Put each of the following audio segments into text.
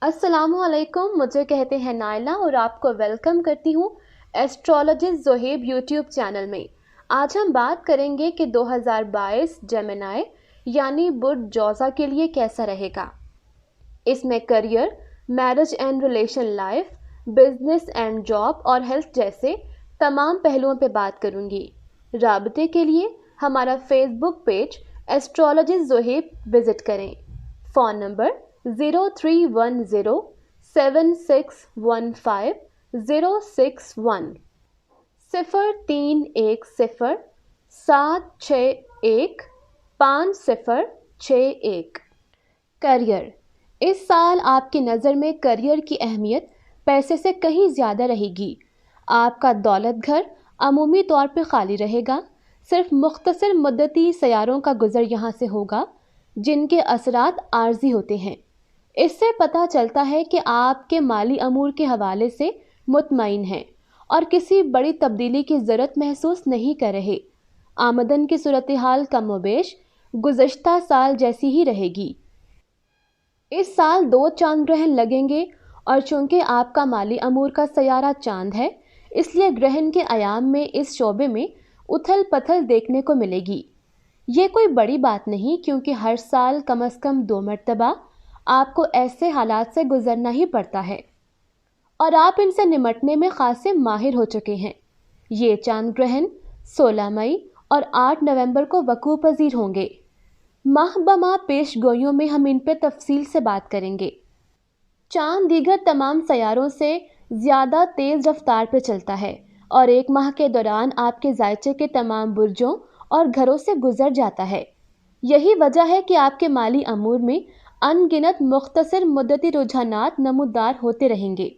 السلام علیکم، مجھے کہتے ہیں نائلہ اور آپ کو ویلکم کرتی ہوں ایسٹرولوجسٹ زہیب یوٹیوب چینل میں۔ آج ہم بات کریں گے کہ 2022 جیمنائی یعنی بدھ جوزا کے لیے کیسا رہے گا۔ اس میں career, marriage and relation life, business and job اور ہیلتھ جیسے تمام پہلوؤں پہ بات کروں گی۔ رابطے کے لیے ہمارا فیس بک پیج ایسٹرولوجسٹ زہیب وزٹ کریں۔ Phone number 03107615 0310761561۔ کریئر، اس سال آپ کی نظر میں کریئر کی اہمیت پیسے سے کہیں زیادہ رہے گی۔ آپ کا دولت گھر عمومی طور پہ خالی رہے گا، صرف مختصر مدتی سیاروں کا گزر یہاں سے ہوگا جن کے اثرات عارضی ہوتے ہیں۔ اس سے پتہ چلتا ہے کہ آپ کے مالی امور کے حوالے سے مطمئن ہیں اور کسی بڑی تبدیلی کی ضرورت محسوس نہیں کر رہے۔ آمدن کی صورتحال کم و بیش گزشتہ سال جیسی ہی رہے گی۔ اس سال 2 چاند گرہن لگیں گے اور چونکہ آپ کا مالی امور کا سیارہ چاند ہے، اس لیے گرہن کے ایام میں اس شعبے میں اتھل پتھل دیکھنے کو ملے گی۔ یہ کوئی بڑی بات نہیں، کیونکہ ہر سال کم از کم 2 مرتبہ آپ کو ایسے حالات سے گزرنا ہی پڑتا ہے اور آپ ان سے نمٹنے میں خاصے ماہر ہو چکے ہیں۔ یہ چاند گرہن 16 مئی اور 8 نومبر کو وقوع پذیر ہوں گے۔ ماہ بہ پیش گوئیوں میں ہم ان پہ تفصیل سے بات کریں گے۔ چاند دیگر تمام سیاروں سے زیادہ تیز رفتار پہ چلتا ہے اور ایک ماہ کے دوران آپ کے ذائچے کے تمام برجوں اور گھروں سے گزر جاتا ہے۔ یہی وجہ ہے کہ آپ کے مالی امور میں ان گنت مختصر مدتی رجحانات نمودار ہوتے رہیں گے،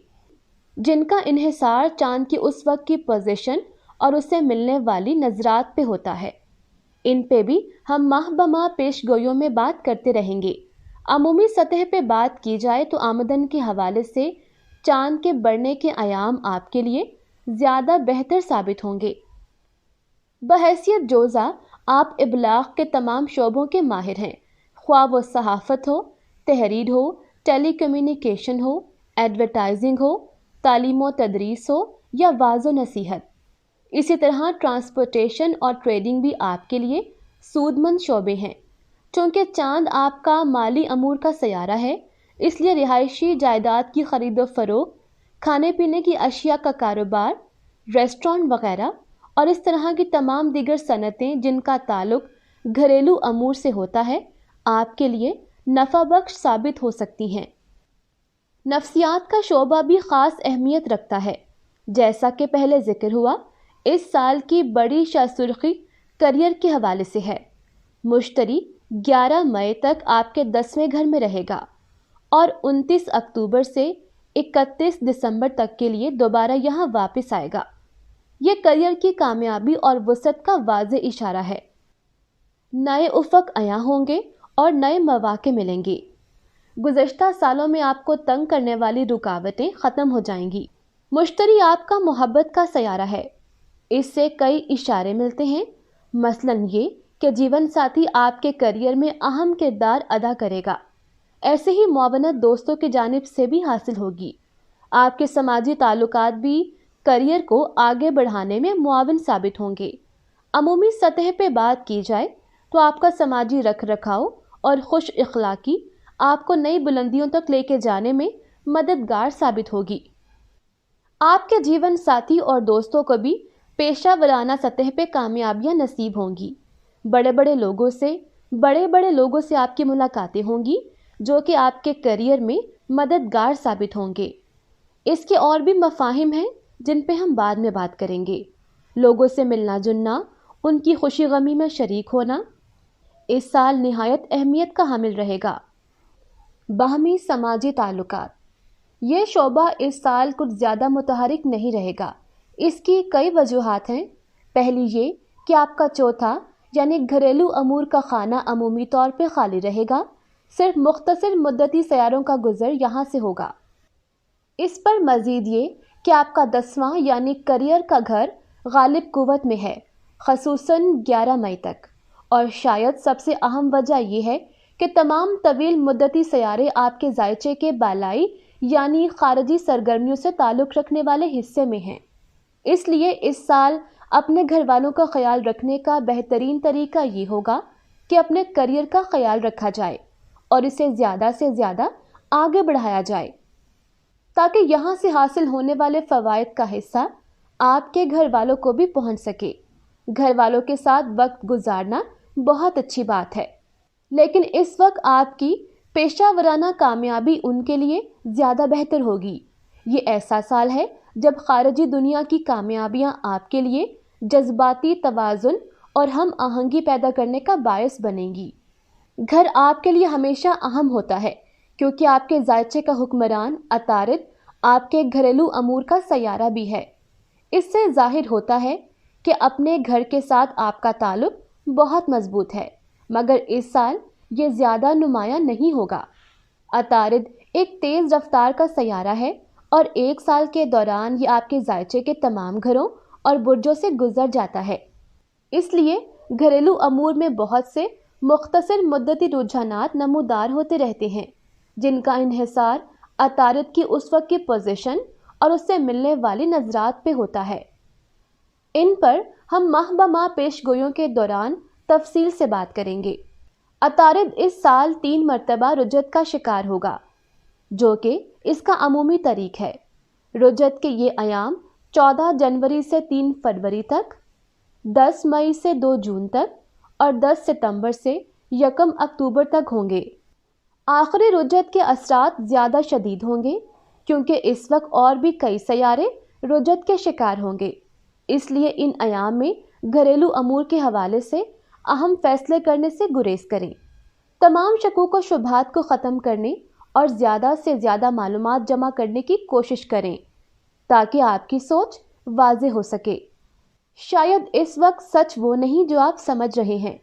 جن کا انحصار چاند کی اس وقت کی پوزیشن اور اسے ملنے والی نظرات پہ ہوتا ہے۔ ان پہ بھی ہم ماہ بہ پیش گوئیوں میں بات کرتے رہیں گے۔ عمومی سطح پہ بات کی جائے تو آمدن کے حوالے سے چاند کے بڑھنے کے ایام آپ کے لیے زیادہ بہتر ثابت ہوں گے۔ بحیثیت جوزا آپ ابلاغ کے تمام شعبوں کے ماہر ہیں، خواہ وہ صحافت ہو، تحریر ہو، ٹیلی کمیونیکیشن ہو، ایڈورٹائزنگ ہو، تعلیم و تدریس ہو یا واعظ و نصیحت۔ اسی طرح ٹرانسپورٹیشن اور ٹریڈنگ بھی آپ کے لیے سود مند شعبے ہیں۔ چونکہ چاند آپ کا مالی امور کا سیارہ ہے، اس لیے رہائشی جائیداد کی خرید و فروخت، کھانے پینے کی اشیاء کا کاروبار، ریسٹورانٹ وغیرہ اور اس طرح کی تمام دیگر صنعتیں جن کا تعلق گھریلو امور سے ہوتا ہے، آپ کے لیے نفع بخش ثابت ہو سکتی ہیں۔ نفسیات کا شعبہ بھی خاص اہمیت رکھتا ہے۔ جیسا کہ پہلے ذکر ہوا، اس سال کی بڑی شاہ کریئر کے حوالے سے ہے۔ مشتری 11 مئی تک آپ کے 10ویں گھر میں رہے گا اور 29 اکتوبر سے 31 دسمبر تک کے لیے دوبارہ یہاں واپس آئے گا۔ یہ کریئر کی کامیابی اور وسعت کا واضح اشارہ ہے۔ نئے افق عیاں ہوں گے اور نئے مواقع ملیں گے۔ گزشتہ سالوں میں آپ کو تنگ کرنے والی رکاوٹیں ختم ہو جائیں گی۔ مشتری آپ کا محبت کا سیارہ ہے، اس سے کئی اشارے ملتے ہیں، مثلاً یہ کہ جیون ساتھی آپ کے کریئر میں اہم کردار ادا کرے گا۔ ایسے ہی معاونت دوستوں کی جانب سے بھی حاصل ہوگی۔ آپ کے سماجی تعلقات بھی کریئر کو آگے بڑھانے میں معاون ثابت ہوں گے۔ عمومی سطح پہ بات کی جائے تو آپ کا سماجی رکھ رکھاؤ اور خوش اخلاقی آپ کو نئی بلندیوں تک لے کے جانے میں مددگار ثابت ہوگی۔ آپ کے جیون ساتھی اور دوستوں کو بھی پیشہ ورانہ سطح پہ کامیابیاں نصیب ہوں گی۔ بڑے بڑے لوگوں سے آپ کی ملاقاتیں ہوں گی جو کہ آپ کے کریئر میں مددگار ثابت ہوں گے۔ اس کے اور بھی مفاہیم ہیں جن پہ ہم بعد میں بات کریں گے۔ لوگوں سے ملنا جلنا، ان کی خوشی غمی میں شریک ہونا اس سال نہایت اہمیت کا حامل رہے گا۔ باہمی سماجی تعلقات، یہ شعبہ اس سال کچھ زیادہ متحرک نہیں رہے گا۔ اس کی کئی وجوہات ہیں۔ پہلی یہ کہ آپ کا چوتھا یعنی گھریلو امور کا خانہ عمومی طور پہ خالی رہے گا، صرف مختصر مدتی سیاروں کا گزر یہاں سے ہوگا۔ اس پر مزید یہ کہ آپ کا 10واں یعنی کریئر کا گھر غالب قوت میں ہے، خصوصاً 11 مئی تک، اور شاید سب سے اہم وجہ یہ ہے کہ تمام طویل مدتی سیارے آپ کے ذائچے کے بالائی یعنی خارجی سرگرمیوں سے تعلق رکھنے والے حصے میں ہیں۔ اس لیے اس سال اپنے گھر والوں کا خیال رکھنے کا بہترین طریقہ یہ ہوگا کہ اپنے کریئر کا خیال رکھا جائے اور اسے زیادہ سے زیادہ آگے بڑھایا جائے تاکہ یہاں سے حاصل ہونے والے فوائد کا حصہ آپ کے گھر والوں کو بھی پہنچ سکے۔ گھر والوں کے ساتھ وقت گزارنا بہت اچھی بات ہے، لیکن اس وقت آپ کی پیشہ ورانہ کامیابی ان کے لیے زیادہ بہتر ہوگی۔ یہ ایسا سال ہے جب خارجی دنیا کی کامیابیاں آپ کے لیے جذباتی توازن اور ہم آہنگی پیدا کرنے کا باعث بنیں گی۔ گھر آپ کے لیے ہمیشہ اہم ہوتا ہے کیونکہ آپ کے ذائچے کا حکمران عطارد آپ کے گھریلو امور کا سیارہ بھی ہے۔ اس سے ظاہر ہوتا ہے کہ اپنے گھر کے ساتھ آپ کا تعلق بہت مضبوط ہے، مگر اس سال یہ زیادہ نمایاں نہیں ہوگا۔ عطارد ایک تیز رفتار کا سیارہ ہے اور ایک سال کے دوران یہ آپ کے ذائچے کے تمام گھروں اور برجوں سے گزر جاتا ہے۔ اس لیے گھریلو امور میں بہت سے مختصر مدتی رجحانات نمودار ہوتے رہتے ہیں جن کا انحصار عطارد کی اس وقت کی پوزیشن اور اس سے ملنے والی نظرات پہ ہوتا ہے۔ ان پر ہم ماہ بہ ماہ پیش گوئیوں کے دوران تفصیل سے بات کریں گے۔ عطارد اس سال 3 مرتبہ رجت کا شکار ہوگا جو کہ اس کا عمومی طریق ہے۔ رجت کے یہ ایام 14 جنوری سے 3 فروری تک، 10 مئی سے 2 جون تک اور 10 ستمبر سے 1 اکتوبر تک ہوں گے۔ آخری رجت کے اثرات زیادہ شدید ہوں گے کیونکہ اس وقت اور بھی کئی سیارے رجت کے شکار ہوں گے، اس لیے ان ایام میں گھریلو امور کے حوالے سے اہم فیصلے کرنے سے گریز کریں۔ تمام شکوک و شبہات کو ختم کرنے اور زیادہ سے زیادہ معلومات جمع کرنے کی کوشش کریں تاکہ آپ کی سوچ واضح ہو سکے۔ شاید اس وقت سچ وہ نہیں جو آپ سمجھ رہے ہیں۔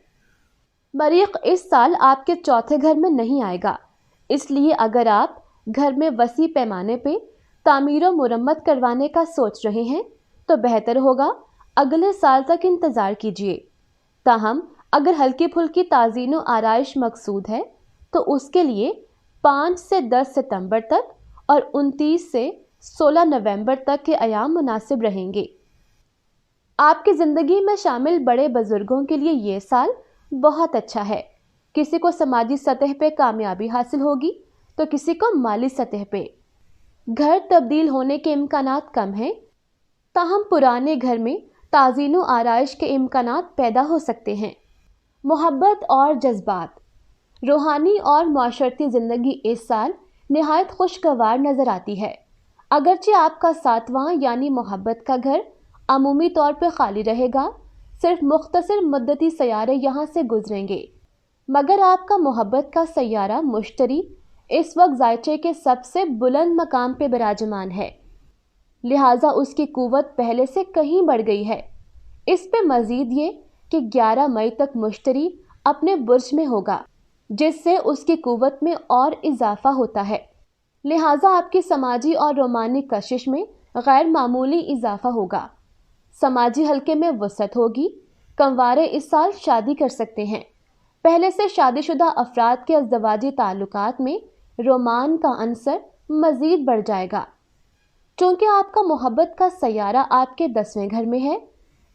مریخ اس سال آپ کے چوتھے گھر میں نہیں آئے گا، اس لیے اگر آپ گھر میں وسیع پیمانے پہ تعمیر و مرمت کروانے کا سوچ رہے ہیں تو بہتر ہوگا اگلے سال تک انتظار کیجیے۔ تاہم اگر ہلکی پھلکی تعزین و آرائش مقصود ہے تو اس کے لیے 5 سے 10 ستمبر تک اور 29 سے 16 نومبر تک کے ایام مناسب رہیں گے۔ آپ کی زندگی میں شامل بڑے بزرگوں کے لیے یہ سال بہت اچھا ہے۔ کسی کو سماجی سطح پہ کامیابی حاصل ہوگی تو کسی کو مالی سطح پہ۔ گھر تبدیل ہونے کے امکانات کم ہیں، تاہم پرانے گھر میں تعزین و آرائش کے امکانات پیدا ہو سکتے ہیں۔ محبت اور جذبات، روحانی اور معاشرتی زندگی اس سال نہایت خوشگوار نظر آتی ہے۔ اگرچہ آپ کا 7واں یعنی محبت کا گھر عمومی طور پہ خالی رہے گا، صرف مختصر مدتی سیارے یہاں سے گزریں گے، مگر آپ کا محبت کا سیارہ مشتری اس وقت ذائچے کے سب سے بلند مقام پہ براجمان ہے، لہٰذا اس کی قوت پہلے سے کہیں بڑھ گئی ہے۔ اس پہ مزید یہ کہ 11 مئی تک مشتری اپنے برج میں ہوگا جس سے اس کی قوت میں اور اضافہ ہوتا ہے، لہٰذا آپ کی سماجی اور رومانی کشش میں غیر معمولی اضافہ ہوگا۔ سماجی حلقے میں وسعت ہوگی، کنوارے اس سال شادی کر سکتے ہیں۔ پہلے سے شادی شدہ افراد کے ازدواجی تعلقات میں رومان کا عنصر مزید بڑھ جائے گا۔ چونکہ آپ کا محبت کا سیارہ آپ کے 10ویں گھر میں ہے،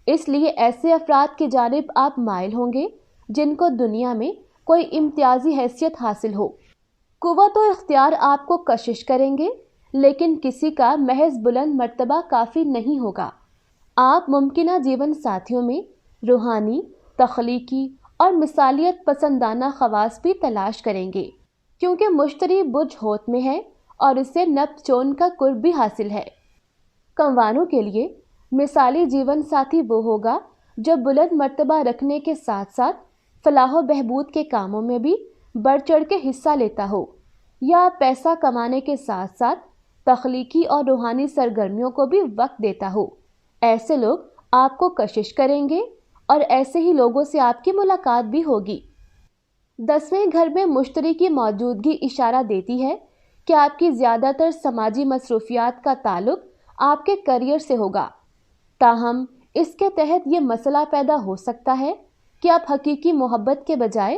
اس لیے ایسے افراد کی جانب آپ مائل ہوں گے جن کو دنیا میں کوئی امتیازی حیثیت حاصل ہو۔ قوت و اختیار آپ کو کشش کریں گے، لیکن کسی کا محض بلند مرتبہ کافی نہیں ہوگا۔ آپ ممکنہ جیون ساتھیوں میں روحانی، تخلیقی اور مثالیت پسندانہ خواص بھی تلاش کریں گے، کیونکہ مشتری برج ہوت میں ہے اور اسے نپچون کا قرب بھی حاصل ہے۔ کنواروں کے لیے مثالی جیون ساتھی وہ ہوگا جو بلند مرتبہ رکھنے کے ساتھ ساتھ فلاح و بہبود کے کاموں میں بھی بڑھ چڑھ کے حصہ لیتا ہو، یا پیسہ کمانے کے ساتھ ساتھ تخلیقی اور روحانی سرگرمیوں کو بھی وقت دیتا ہو۔ ایسے لوگ آپ کو کشش کریں گے اور ایسے ہی لوگوں سے آپ کی ملاقات بھی ہوگی۔ 10ویں گھر میں مشتری کی موجودگی اشارہ دیتی ہے کہ آپ کی زیادہ تر سماجی مصروفیات کا تعلق آپ کے کریئر سے ہوگا، تاہم اس کے تحت یہ مسئلہ پیدا ہو سکتا ہے کہ آپ حقیقی محبت کے بجائے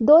2